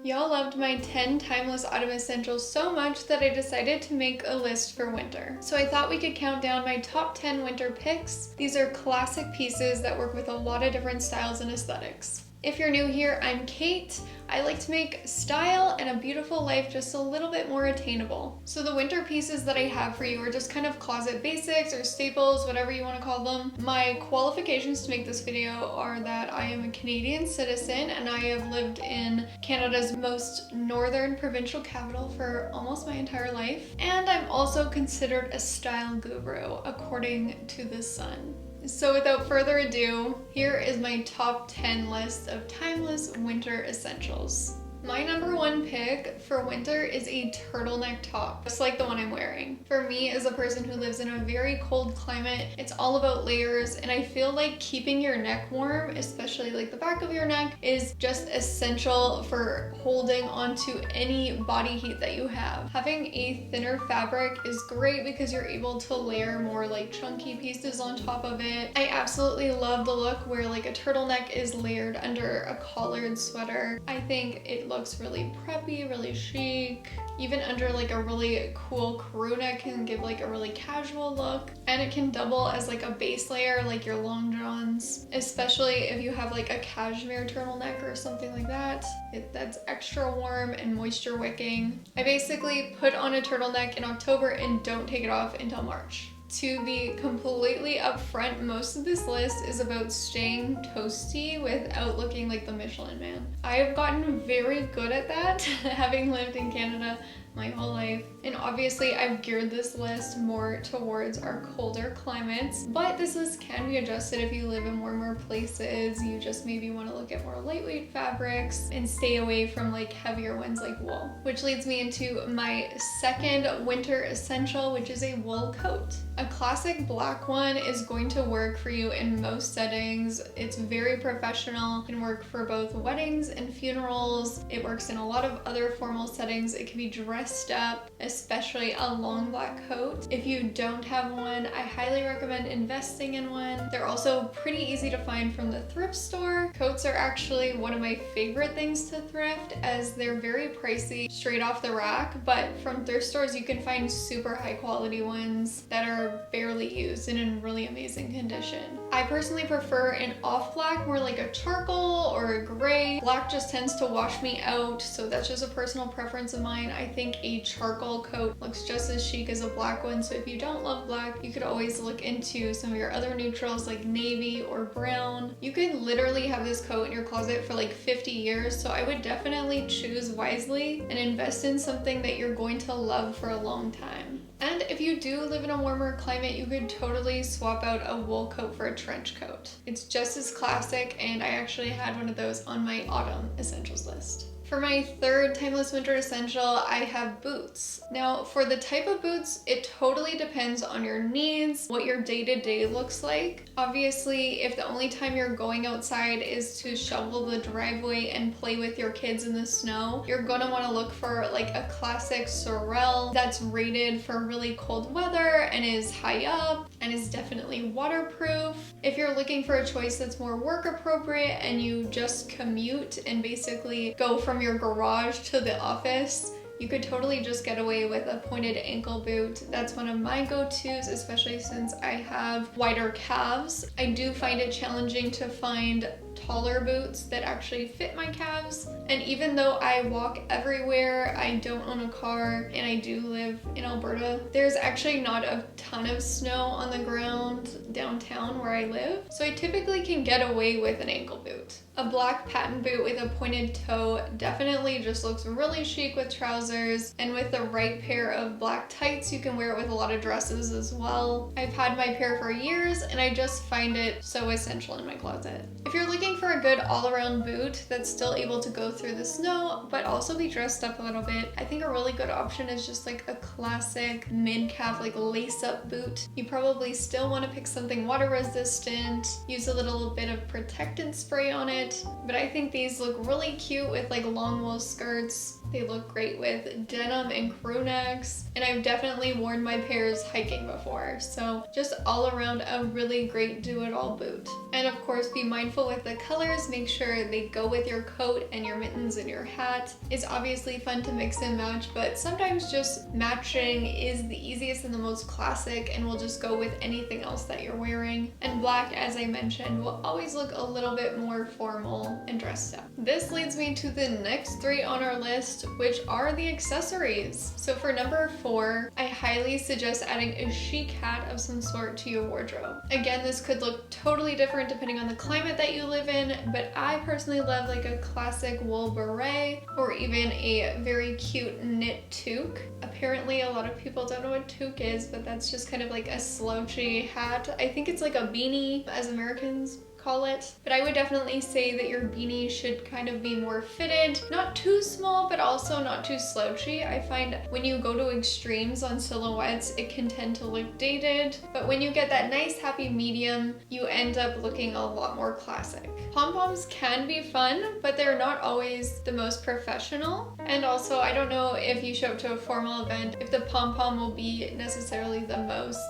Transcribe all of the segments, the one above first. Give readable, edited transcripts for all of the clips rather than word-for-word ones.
Y'all loved my 10 timeless autumn essentials so much that I decided to make a list for winter. So I thought we could count down my top 10 winter picks. These are classic pieces that work with a lot of different styles and aesthetics. If you're new here, I'm Kate. I like to make style and a beautiful life just a little bit more attainable. So the winter pieces that I have for you are just kind of closet basics or staples, whatever you want to call them. My qualifications to make this video are that I am a Canadian citizen and I have lived in Canada's most northern provincial capital for almost my entire life. And I'm also considered a style guru, according to The Sun. So without further ado, here is my top 10 list of timeless winter essentials. My number one pick for winter is a turtleneck top, just like the one I'm wearing. For me, as a person who lives in a very cold climate, it's all about layers, and I feel like keeping your neck warm, especially like the back of your neck, is just essential for holding onto any body heat that you have. Having a thinner fabric is great because you're able to layer more like chunky pieces on top of it. I absolutely love the look where like a turtleneck is layered under a collared sweater. I think it looks really preppy, really chic. Even under like a really cool crew neck can give like a really casual look. And it can double as like a base layer like your long johns, especially if you have like a cashmere turtleneck or something like that. That's extra warm and moisture wicking. I basically put on a turtleneck in October and don't take it off until March. To be completely upfront, most of this list is about staying toasty without looking like the Michelin Man. I have gotten very good at that, having lived in Canada my whole life. And obviously I've geared this list more towards our colder climates, but this list can be adjusted if you live in warmer places. You just maybe want to look at more lightweight fabrics and stay away from like heavier ones like wool. Which leads me into my second winter essential, which is a wool coat. A classic black one is going to work for you in most settings. It's very professional, can work for both weddings and funerals. It works in a lot of other formal settings. It can be dressed up, especially a long black coat. If you don't have one, I highly recommend investing in one. They're also pretty easy to find from the thrift store. Coats are actually one of my favorite things to thrift as they're very pricey straight off the rack, but from thrift stores you can find super high quality ones that are barely used and in really amazing condition. I personally prefer an off black, more like a charcoal or a gray. Black just tends to wash me out, so that's just a personal preference of mine. I think a charcoal coat looks just as chic as a black one, so if you don't love black, you could always look into some of your other neutrals like navy or brown. You could literally have this coat in your closet for like 50 years, so I would definitely choose wisely and invest in something that you're going to love for a long time. And if you do live in a warmer climate, you could totally swap out a wool coat for a trench coat. It's just as classic, and I actually had one of those on my autumn essentials list. For my third timeless winter essential, I have boots. Now, for the type of boots, it totally depends on your needs, what your day-to-day looks like. Obviously, if the only time you're going outside is to shovel the driveway and play with your kids in the snow, you're gonna wanna look for like a classic sorrel that's rated for really cold weather and is high up and is definitely waterproof. If you're looking for a choice that's more work appropriate and you just commute and basically go from your garage to the office, you could totally just get away with a pointed ankle boot. That's one of my go-tos, especially since I have wider calves. I do find it challenging to find taller boots that actually fit my calves. And even though I walk everywhere, I don't own a car, and I do live in Alberta, there's actually not a ton of snow on the ground downtown where I live. So I typically can get away with an ankle boot. A black patent boot with a pointed toe definitely just looks really chic with trousers, and with the right pair of black tights, you can wear it with a lot of dresses as well. I've had my pair for years, and I just find it so essential in my closet. If you're looking for a good all-around boot that's still able to go through the snow, but also be dressed up a little bit, I think a really good option is just like a classic mid-calf, like lace-up boot. You probably still want to pick something water-resistant, use a little bit of protectant spray on it, but I think these look really cute with like long wool skirts. They look great with denim and crew necks, and I've definitely worn my pairs hiking before. So just all around a really great do-it-all boot. And of course, be mindful with the colors. Make sure they go with your coat and your mittens and your hat. It's obviously fun to mix and match, but sometimes just matching is the easiest and the most classic, and will just go with anything else that you're wearing. And black, as I mentioned, will always look a little bit more formal and dressed up. This leads me to the next 3 on our list, which are the accessories. So for number 4, I highly suggest adding a chic hat of some sort to your wardrobe. Again, this could look totally different depending on the climate that you live in, but I personally love like a classic wool beret or even a very cute knit toque. Apparently a lot of people don't know what toque is, but that's just kind of like a slouchy hat. I think it's like a beanie, as Americans call it. But I would definitely say that your beanie should kind of be more fitted, not too small, but also not too slouchy. I find when you go to extremes on silhouettes, it can tend to look dated, but when you get that nice happy medium, you end up looking a lot more classic. Pom-poms can be fun, but they're not always the most professional. And also, I don't know if you show up to a formal event, if the pom-pom will be necessarily the most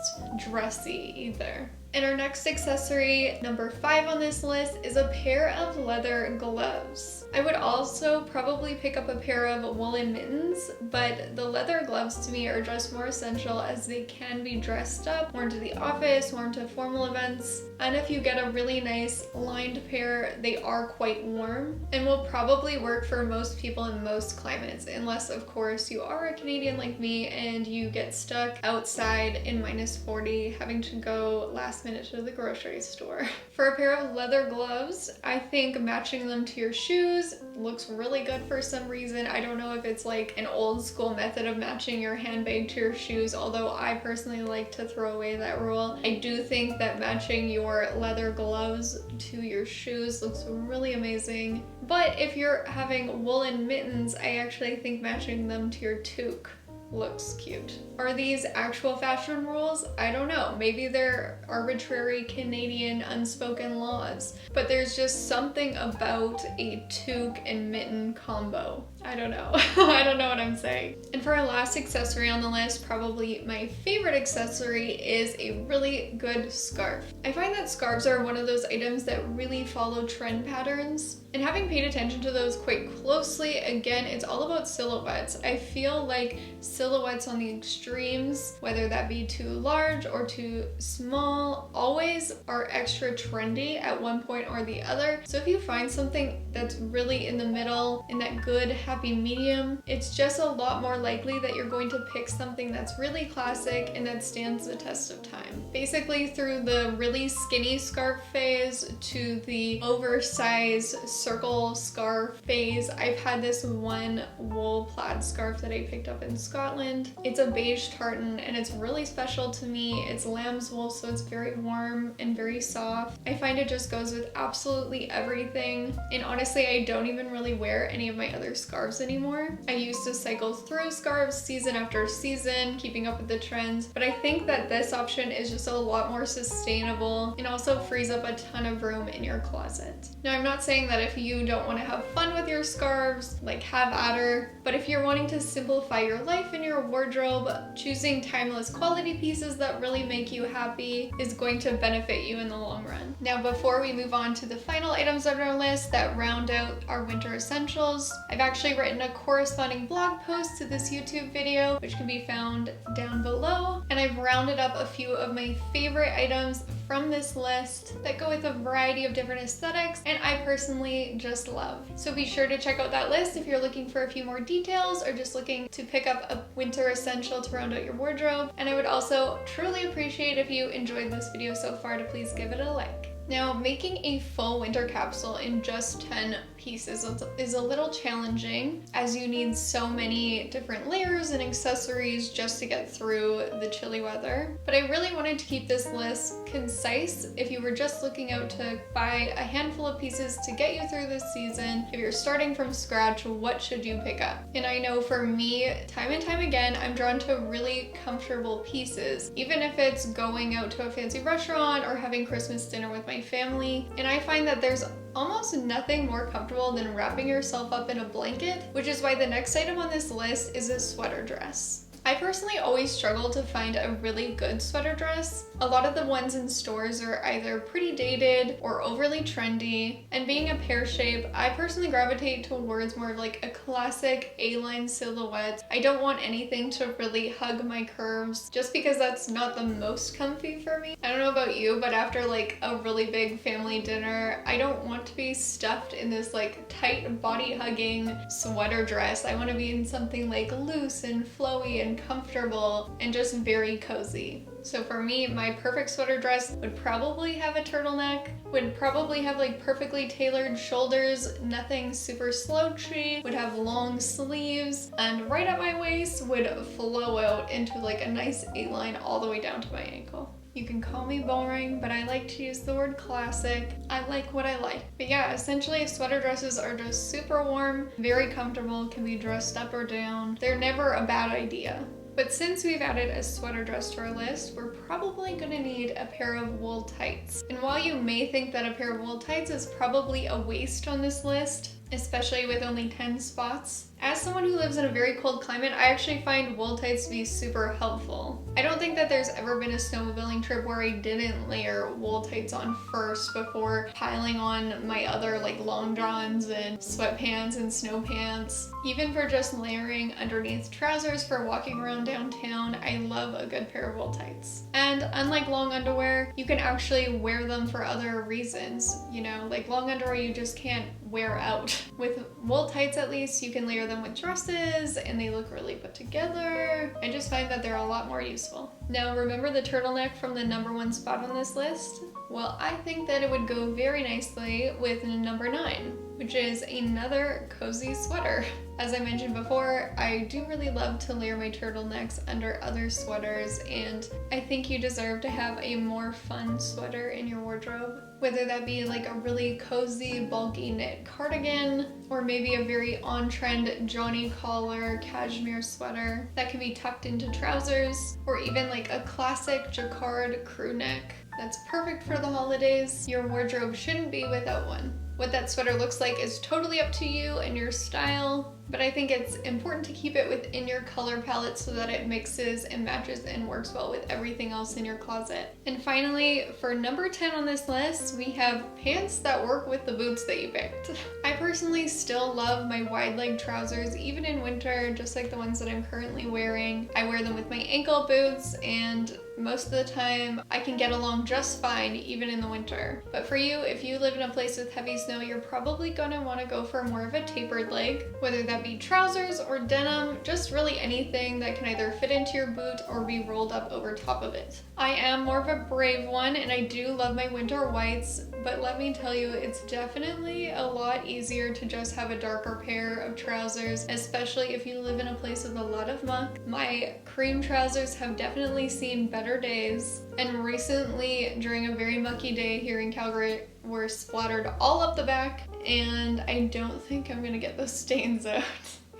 dressy either. And our next accessory, number 5 on this list, is a pair of leather gloves. I would also probably pick up a pair of woolen mittens, but the leather gloves to me are just more essential as they can be dressed up, worn to the office, worn to formal events. And if you get a really nice lined pair, they are quite warm and will probably work for most people in most climates, unless of course you are a Canadian like me and you get stuck outside in -40 having to go last minute to the grocery store. For a pair of leather gloves, I think matching them to your shoes looks really good for some reason. I don't know if it's like an old school method of matching your handbag to your shoes, although I personally like to throw away that rule. I do think that matching your leather gloves to your shoes looks really amazing. But if you're having woolen mittens, I actually think matching them to your toque looks cute. Are these actual fashion rules? I don't know. Maybe they're arbitrary Canadian unspoken laws, but there's just something about a toque and mitten combo. I don't know. I don't know what I'm saying. And for our last accessory on the list, probably my favorite accessory is a really good scarf. I find that scarves are one of those items that really follow trend patterns. And having paid attention to those quite closely, again, it's all about silhouettes. I feel like silhouettes on the extremes, whether that be too large or too small, always are extra trendy at one point or the other. So if you find something that's really in the middle, in that good, happy medium, it's just a lot more likely that you're going to pick something that's really classic and that stands the test of time. Basically, through the really skinny scarf phase to the oversized circle scarf phase, I've had this one wool plaid scarf that I picked up in Scotland. It's a beige tartan and it's really special to me. It's lamb's wool, so it's very warm and very soft. I find it just goes with absolutely everything. And honestly, I don't even really wear any of my other scarves anymore. I used to cycle through scarves season after season, keeping up with the trends, but I think that this option is just a lot more sustainable and also frees up a ton of room in your closet. Now, I'm not saying that if you don't want to have fun with your scarves, like have at her, but if you're wanting to simplify your life and your wardrobe, choosing timeless quality pieces that really make you happy is going to benefit you in the long run. Now, before we move on to the final items on our list that round out our winter essentials, I've actually written a corresponding blog post to this YouTube video, which can be found down below, and I've rounded up a few of my favorite items from this list that go with a variety of different aesthetics and I personally just love. So be sure to check out that list if you're looking for a few more details or just looking to pick up a winter essential to round out your wardrobe. And I would also truly appreciate if you enjoyed this video so far to please give it a like. Now, making a full winter capsule in just 10 pieces is a little challenging as you need so many different layers and accessories just to get through the chilly weather. But I really wanted to keep this list concise if you were just looking out to buy a handful of pieces to get you through this season. If you're starting from scratch, what should you pick up? And I know for me, time and time again, I'm drawn to really comfortable pieces, even if it's going out to a fancy restaurant or having Christmas dinner with my family. And I find that there's almost nothing more comfortable than wrapping yourself up in a blanket, which is why the next item on this list is a sweater dress. I personally always struggle to find a really good sweater dress. A lot of the ones in stores are either pretty dated or overly trendy, and being a pear shape, I personally gravitate towards more of like a classic A-line silhouette. I don't want anything to really hug my curves, just because that's not the most comfy for me. I don't know about you, but after like a really big family dinner, I don't want to be stuffed in this like tight body hugging sweater dress. I want to be in something like loose and flowy and comfortable and just very cozy. So for me, my perfect sweater dress would probably have a turtleneck, would probably have like perfectly tailored shoulders, nothing super slouchy, would have long sleeves, and right at my waist would flow out into like a nice A-line all the way down to my ankle. You can call me boring, but I like to use the word classic. I like what I like. But yeah, essentially sweater dresses are just super warm, very comfortable, can be dressed up or down. They're never a bad idea. But since we've added a sweater dress to our list, we're probably gonna need a pair of wool tights. And while you may think that a pair of wool tights is probably a waste on this list, especially with only 10 spots, as someone who lives in a very cold climate, I actually find wool tights to be super helpful. I don't think that there's ever been a snowmobiling trip where I didn't layer wool tights on first before piling on my other like long johns and sweatpants and snow pants. Even for just layering underneath trousers for walking around downtown, I love a good pair of wool tights. And unlike long underwear, you can actually wear them for other reasons. You know, like long underwear you just can't wear out. With wool tights at least, you can layer them with dresses and they look really put together. I just find that they're a lot more useful. Now remember the turtleneck from the #1 spot on this list? Well, I think that it would go very nicely with number 9, which is another cozy sweater. As I mentioned before, I do really love to layer my turtlenecks under other sweaters, and I think you deserve to have a more fun sweater in your wardrobe. Whether that be like a really cozy, bulky knit cardigan, or maybe a very on-trend Johnny collar cashmere sweater that can be tucked into trousers, or even like a classic jacquard crew neck that's perfect for the holidays. Your wardrobe shouldn't be without one. What that sweater looks like is totally up to you and your style, but I think it's important to keep it within your color palette so that it mixes and matches and works well with everything else in your closet. And finally, for number 10 on this list, we have pants that work with the boots that you picked. I personally still love my wide leg trousers, even in winter, just like the ones that I'm currently wearing. I wear them with my ankle boots, and most of the time I can get along just fine even in the winter. But for you, if you live in a place with heavy snow, you're probably gonna want to go for more of a tapered leg, whether that be trousers or denim, just really anything that can either fit into your boot or be rolled up over top of it. I am more of a brave one and I do love my winter whites, but let me tell you, it's definitely a lot easier to just have a darker pair of trousers, especially if you live in a place with a lot of muck. My cream trousers have definitely seen better days, and recently during a very mucky day here in Calgary were splattered all up the back, and I don't think I'm gonna get those stains out,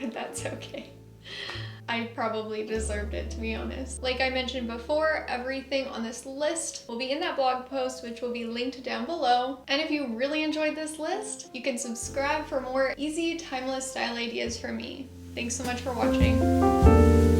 but that's okay. I probably deserved it, to be honest. Like I mentioned before, everything on this list will be in that blog post, which will be linked down below. And if you really enjoyed this list, you can subscribe for more easy, timeless style ideas from me. Thanks so much for watching.